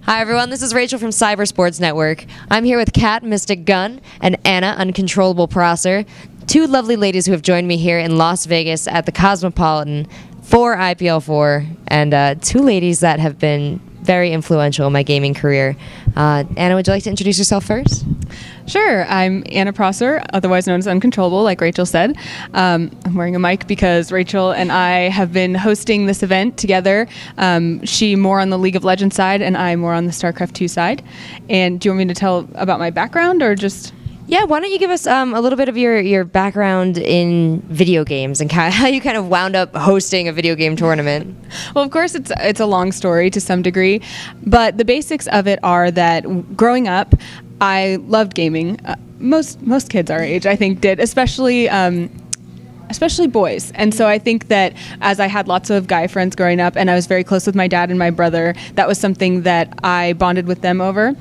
Hi everyone, this is Rachel from Cyber Sports Network. I'm here with Kat, Mystik, Gunn, and Anna, uNcontroLable Prosser, two lovely ladies who have joined me here in Las Vegas at the Cosmopolitan for IPL4, and two ladies that have been very influential in my gaming career. Anna, would you like to introduce yourself first? Sure. I'm Anna Prosser, otherwise known as uNcontroLable, like Rachel said. I'm wearing a mic because Rachel and I have been hosting this event together. She more on the League of Legends side, and I more on the StarCraft 2 side. And do you want me to tell about my background, or just... Yeah, why don't you give us a little bit of your background in video games and how you kind of wound up hosting a video game tournament? Well, of course, it's a long story to some degree, but the basics of it are that growing up, I loved gaming. Most kids our age, I think, did, especially boys. And so I think that as I had lots of guy friends growing up, and I was very close with my dad and my brother, that was something that I bonded with them over.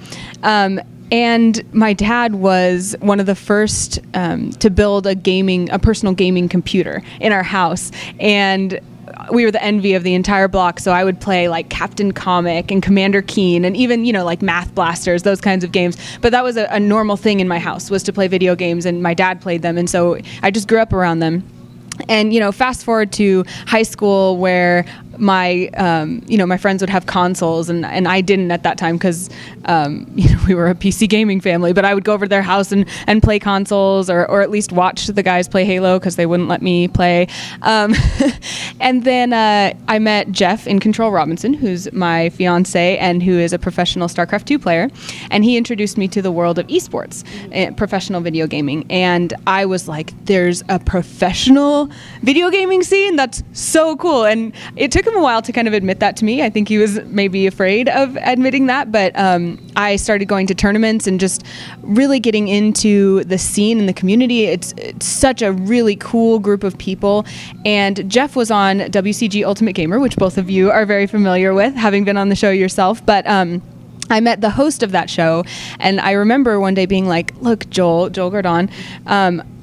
And my dad was one of the first to build a personal gaming computer in our house. And we were the envy of the entire block, so I would play like Captain Comic and Commander Keen and even, like Math Blasters, those kinds of games. But that was a normal thing in my house, was to play video games, and my dad played them, and so I just grew up around them. And, fast forward to high school where my friends would have consoles, and I didn't at that time because, we were a PC gaming family, but I would go over to their house and play consoles or at least watch the guys play Halo because they wouldn't let me play. And then I met Jeff uNcontroLable Robinson, who's my fiance and who is a professional StarCraft 2 player. And he introduced me to the world of esports, professional video gaming. And I was like, there's a professional video gaming scene? That's so cool. And it took him a while to kind of admit that to me. I think he was maybe afraid of admitting that, but I started going to tournaments and just really getting into the scene and the community. It's such a really cool group of people. And Jeff was on WCG Ultimate Gamer, which both of you are very familiar with, having been on the show yourself. But I met the host of that show, and I remember one day being like, look, Joel Gordon,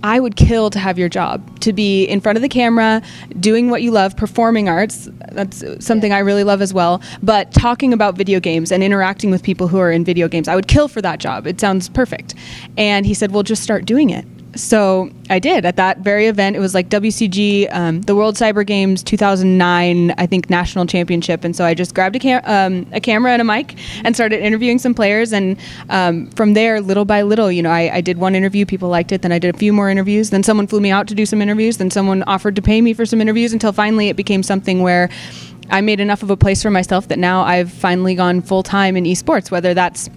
I would kill to have your job, to be in front of the camera, doing what you love, performing arts. That's something I really love as well. But talking about video games and interacting with people who are in video games, I would kill for that job. It sounds perfect. And he said, well, just start doing it. So I did. At that very event, it was like WCG, the World Cyber Games 2009, I think, national championship. And so I just grabbed a camera and a mic and started interviewing some players. And from there, little by little, I did one interview, people liked it. Then I did a few more interviews. Then someone flew me out to do some interviews. Then someone offered to pay me for some interviews, until finally it became something where I made enough of a place for myself that now I've finally gone full time in esports, whether that's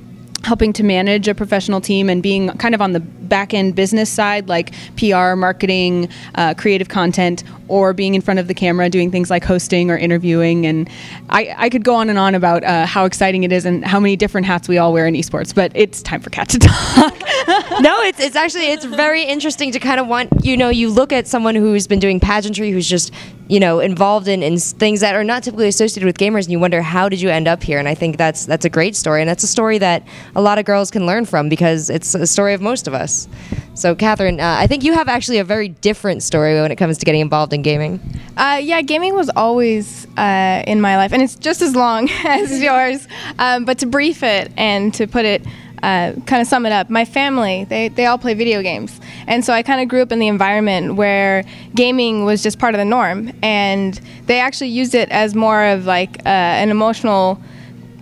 helping to manage a professional team and being kind of on the back-end business side, like PR, marketing, creative content, or being in front of the camera doing things like hosting or interviewing. And I could go on and on about how exciting it is and how many different hats we all wear in esports, but it's time for Kat to talk. No, it's very interesting to kind of you look at someone who's been doing pageantry, who's just, involved in things that are not typically associated with gamers, and you wonder, how did you end up here? And I think that's a great story, and that's a story that a lot of girls can learn from, because it's a story of most of us. So, Catherine, I think you have actually a very different story when it comes to getting involved in gaming. Yeah, gaming was always in my life, and it's just as long as yours. But to brief it and to put it, kind of sum it up, my family, they all play video games. And so I kind of grew up in the environment where gaming was just part of the norm. And they actually used it as more of like an emotional,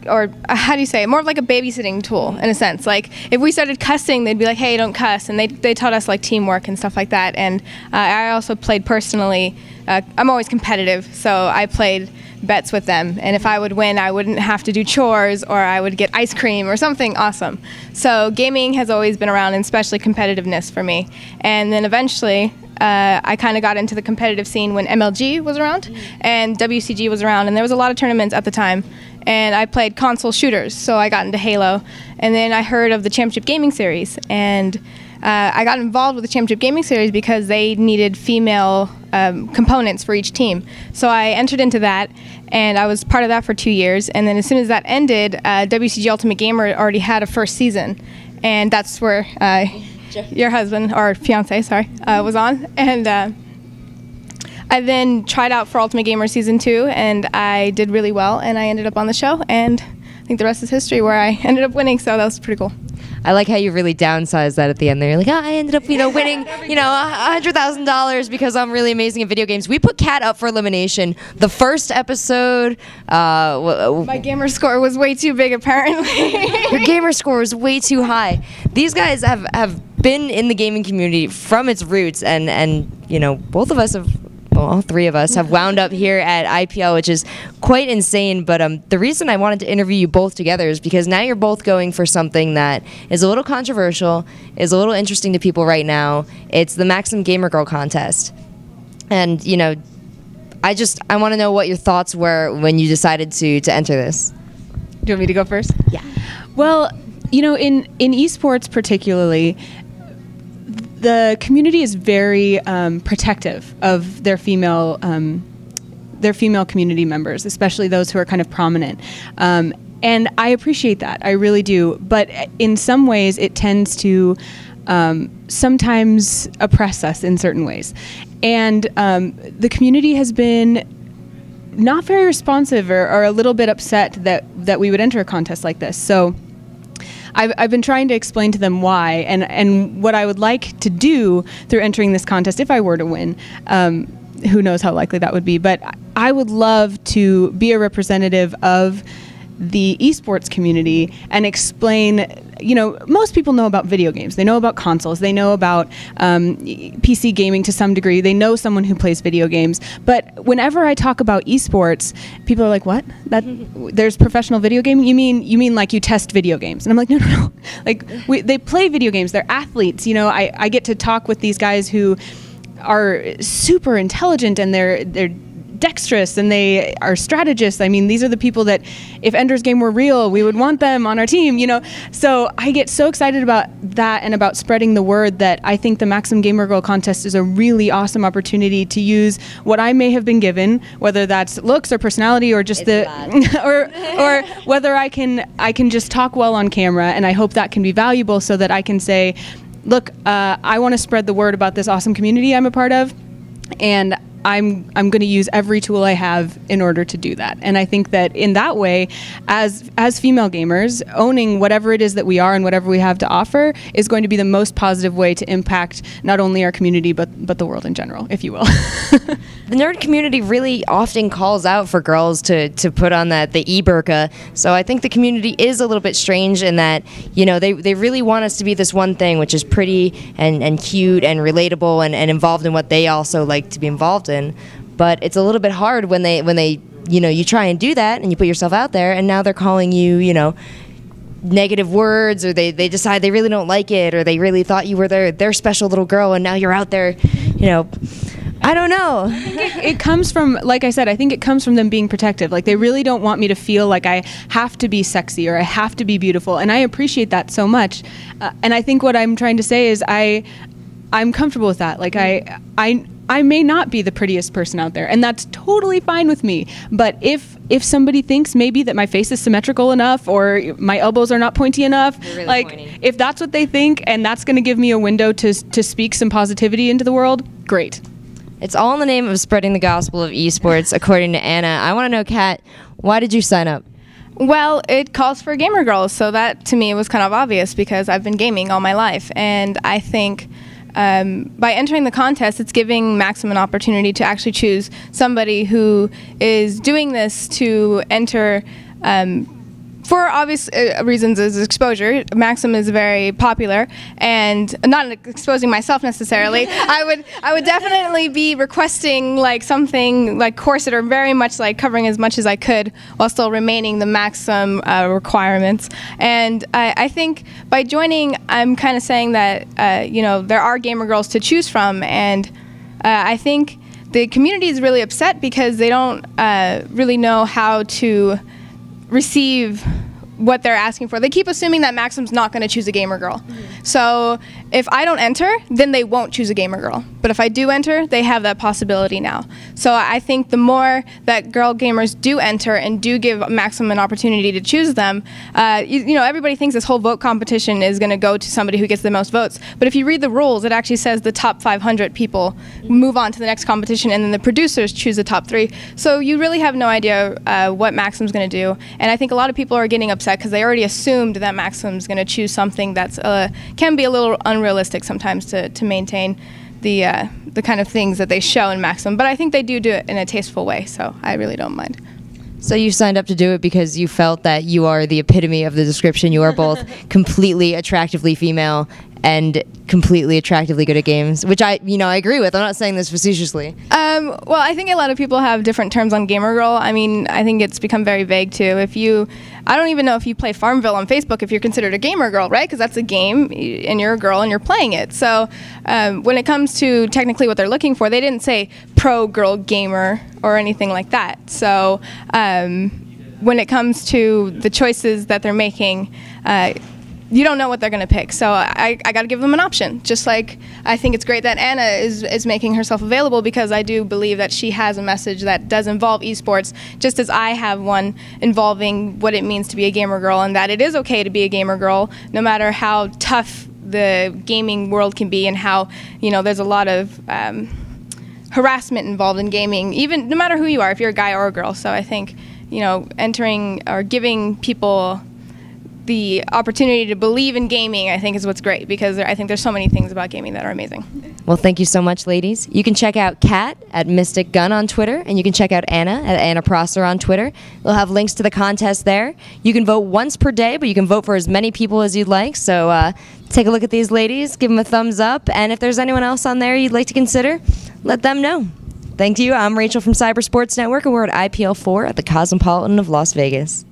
or how do you say it, more of like a babysitting tool in a sense. Like if we started cussing, they'd be like, hey, don't cuss. And they taught us like teamwork and stuff like that. And I also played personally. I'm always competitive, so I played bets with them. And if I would win, I wouldn't have to do chores, or I would get ice cream or something awesome. So gaming has always been around, and especially competitiveness for me. And then eventually, I kind of got into the competitive scene when MLG was around and WCG was around, and there was a lot of tournaments at the time. And I played console shooters, so I got into Halo. And then I heard of the Championship Gaming Series, and I got involved with the Championship Gaming Series because they needed female components for each team. So I entered into that, and I was part of that for 2 years. And then as soon as that ended, WCG Ultimate Gamer already had a first season, and that's where your husband, or fiance, sorry, was on. And I then tried out for Ultimate Gamer Season 2, and I did really well, and I ended up on the show, and think the rest is history, where I ended up winning. So that was pretty cool. I like how you really downsized that at the end there. You're like, I ended up, winning, $100,000 because I'm really amazing at video games. We put Kat up for elimination. The first episode, my gamer score was way too big, apparently. your gamer score was way too high. These guys have been in the gaming community from its roots, and both of us have. Well, all three of us have wound up here at IPL, which is quite insane. But the reason I wanted to interview you both together is because now you're both going for something that is a little controversial, is a little interesting to people right now. It's the Maxim Gamer Girl contest. And, I want to know what your thoughts were when you decided to enter this. Do you want me to go first? Yeah. Well, in esports particularly, the community is very protective of their female community members, especially those who are kind of prominent. And I appreciate that. I really do. But in some ways, it tends to sometimes oppress us in certain ways. And the community has been not very responsive or a little bit upset that we would enter a contest like this. So I've been trying to explain to them why and what I would like to do through entering this contest if I were to win. Who knows how likely that would be, but I would love to be a representative of the esports community and explain, most people know about video games. They know about consoles. They know about PC gaming to some degree. They know someone who plays video games. But whenever I talk about esports, people are like, what? There's professional video gaming? You mean like you test video games? And I'm like, no. Like, they play video games. They're athletes. I get to talk with these guys who are super intelligent, and they're dexterous, and they are strategists. I mean, these are the people that if Ender's Game were real, we would want them on our team, So I get so excited about that and about spreading the word that I think the Maxim Gamer Girl contest is a really awesome opportunity to use what I may have been given, whether that's looks or personality or just or whether I can just talk well on camera, and I hope that can be valuable so that I can say, look, I want to spread the word about this awesome community I'm a part of, and I'm going to use every tool I have in order to do that. And I think that in that way, as female gamers, owning whatever it is that we are and whatever we have to offer is going to be the most positive way to impact not only our community, but the world in general, if you will. The nerd community really often calls out for girls to put on the e-burqa. So I think the community is a little bit strange in that, they really want us to be this one thing, which is pretty and cute and relatable and involved in what they also like to be involved in. But it's a little bit hard when they you try and do that and you put yourself out there, and now they're calling you negative words, or they decide they really don't like it, or they really thought you were their special little girl, and now you're out there, I don't know. It comes from, like I said, I think it comes from them being protective. Like, they really don't want me to feel like I have to be sexy or I have to be beautiful, and I appreciate that so much. And I think what I'm trying to say is I'm comfortable with that. Like, I may not be the prettiest person out there, and that's totally fine with me. But if somebody thinks maybe that my face is symmetrical enough or my elbows are not pointy enough, really like pointy. If that's what they think and that's going to give me a window to speak some positivity into the world, great. It's all in the name of spreading the gospel of esports, according to Anna. I want to know, Kat, why did you sign up? Well, it calls for gamer girls, so that to me was kind of obvious because I've been gaming all my life, and I think by entering the contest, it's giving Maxim an opportunity to actually choose somebody who is doing this to enter for obvious reasons as exposure. Maxim is very popular, and not exposing myself necessarily. I would definitely be requesting like something like corset, or very much like covering as much as I could while still remaining the Maxim requirements. And I think by joining, I'm kind of saying that there are gamer girls to choose from, and I think the community is really upset because they don't really know how to receive what they're asking for. They keep assuming that Maxim's not going to choose a gamer girl. So if I don't enter, then they won't choose a gamer girl. But if I do enter, they have that possibility now. So I think the more that girl gamers do enter and do give Maxim an opportunity to choose them, you know, everybody thinks this whole vote competition is going to go to somebody who gets the most votes. But if you read the rules, it actually says the top 500 people move on to the next competition, and then the producers choose the top 3. So you really have no idea what Maxim's going to do. And I think a lot of people are getting upset because they already assumed that Maxim's going to choose something that's can be a little unrealistic sometimes to maintain the kind of things that they show in Maxim. But I think they do it in a tasteful way, so I really don't mind. So you signed up to do it because you felt that you are the epitome of the description. You are both completely attractively female and completely attractively good at games, which I agree with. I'm not saying this facetiously. Well, I think a lot of people have different terms on gamer girl. I mean, I think it's become very vague too. I don't even know if you play Farmville on Facebook if you're considered a gamer girl, right? Because that's a game and you're a girl and you're playing it. So when it comes to technically what they're looking for, they didn't say pro girl gamer or anything like that. So when it comes to the choices that they're making, you don't know what they're going to pick. So I got to give them an option. Just like I think it's great that Anna is making herself available, because I do believe that she has a message that does involve esports, just as I have one involving what it means to be a gamer girl, and that it is okay to be a gamer girl no matter how tough the gaming world can be, and how, you know, there's a lot of harassment involved in gaming, even no matter who you are, if you're a guy or a girl. So I think, you know, entering or giving people the opportunity to believe in gaming, I think, is what's great, because I think there's so many things about gaming that are amazing. Well, thank you so much, ladies. You can check out Kat at Mystik Gunn on Twitter, and you can check out Anna at Anna Prosser on Twitter. We'll have links to the contest there. You can vote once per day, but you can vote for as many people as you'd like. So take a look at these ladies, give them a thumbs up, and if there's anyone else on there you'd like to consider, let them know. Thank you. I'm Rachel from Cyber Sports Network, and we're at IPL4 at the Cosmopolitan of Las Vegas.